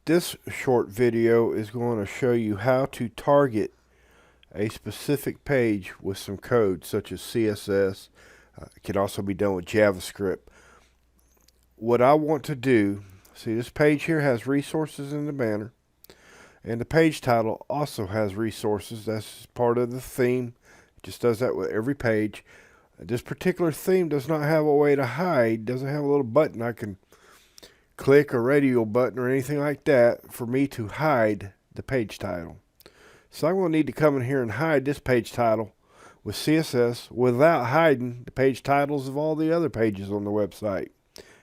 This short video is going to show you how to target a specific page with some code such as CSS. It can also be done with JavaScript. What I want to do, see, this page here has resources in the banner, and the page title also has resources. That's part of the theme. It just does that with every page. This particular theme does not have a way to hide, doesn't have a little button I can click, a radial button or anything like that for me to hide the page title. So I'm going to need to come in here and hide this page title with CSS without hiding the page titles of all the other pages on the website.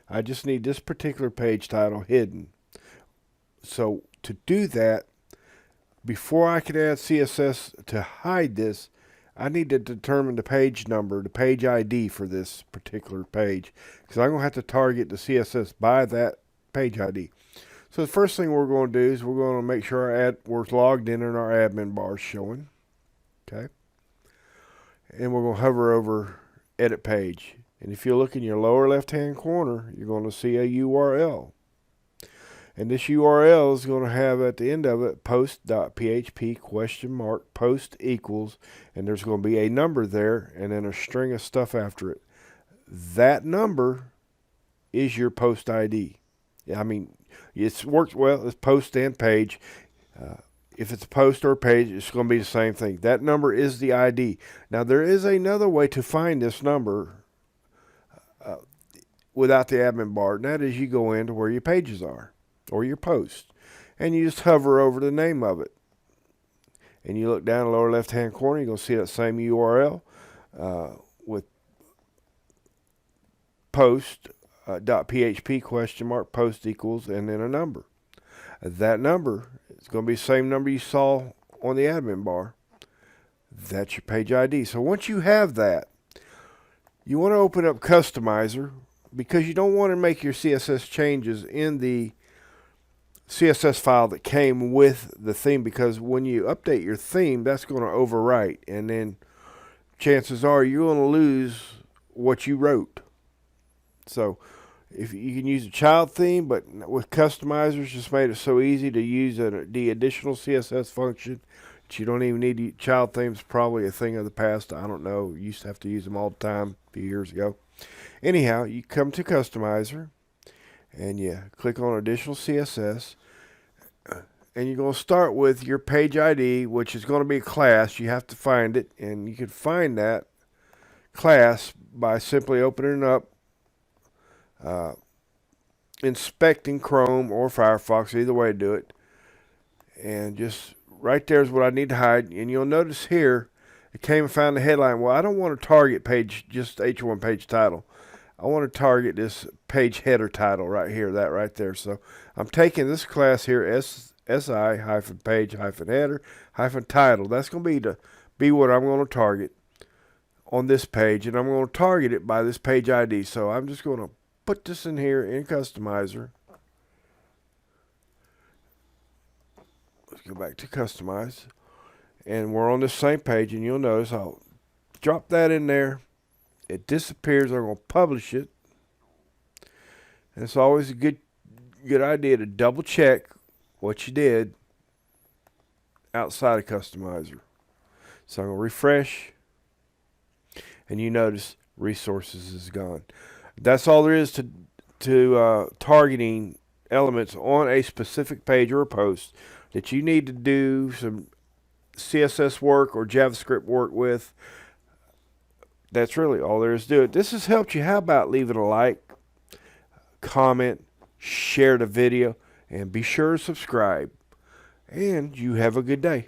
I just need this particular page title hidden. So to do that, before I can add CSS to hide this, I need to determine the page number, the page ID for this particular page, because I'm going to have to target the CSS by that page ID. So the first thing we're going to do is we're going to make sure we're logged in and our admin bar is showing. Okay. And we're going to hover over edit page. And if you look in your lower left hand corner, you're going to see a URL. And this URL is going to have at the end of it post.php post equals, and there's going to be a number there and then a string of stuff after it. That number is your post ID. I mean, it works well as post and page. If it's a post or a page, it's going to be the same thing. That number is the ID. Now, there is another way to find this number without the admin bar, and that is you go into where your pages are or your post, and you just hover over the name of it. And you look down the lower left-hand corner, you're going to see that same URL with post.php post equals and then a number. That number is going to be the same number you saw on the admin bar. That's your page ID. So once you have that, you want to open up Customizer, because you don't want to make your CSS changes in the CSS file that came with the theme, because when you update your theme, that's going to overwrite, and then chances are you're going to lose what you wrote. So if you can use a child theme, but with Customizers just made it so easy to use the additional CSS function that you don't even need child themes. Probably a thing of the past. I don't know. You used to have to use them all the time a few years ago. Anyhow, you come to Customizer and you click on additional CSS, and you're going to start with your page ID, which is going to be a class. You have to find it, and you can find that class by simply opening it up, inspecting Chrome or Firefox, either way to do it, and just right there is what I need to hide. And you'll notice here it came and found the headline. Well, I don't want to target page, just H1 page title. I want to target this page header title right here, that right there. So I'm taking this class here, SI-page-header-title. That's going to be what I'm going to target on this page, and I'm going to target it by this page ID. So I'm just going to put this in here in Customizer. Let's go back to Customize, and we're on this same page, and you'll notice I'll drop that in there. It disappears. I'm going to publish it. And it's always a good idea to double check what you did outside of Customizer. So I'm going to refresh, and you notice resources is gone. That's all there is to targeting elements on a specific page or a post that you need to do some CSS work or JavaScript work with. That's really all there is to it. This has helped you. How about leaving a like, comment, share the video, and be sure to subscribe. And you have a good day.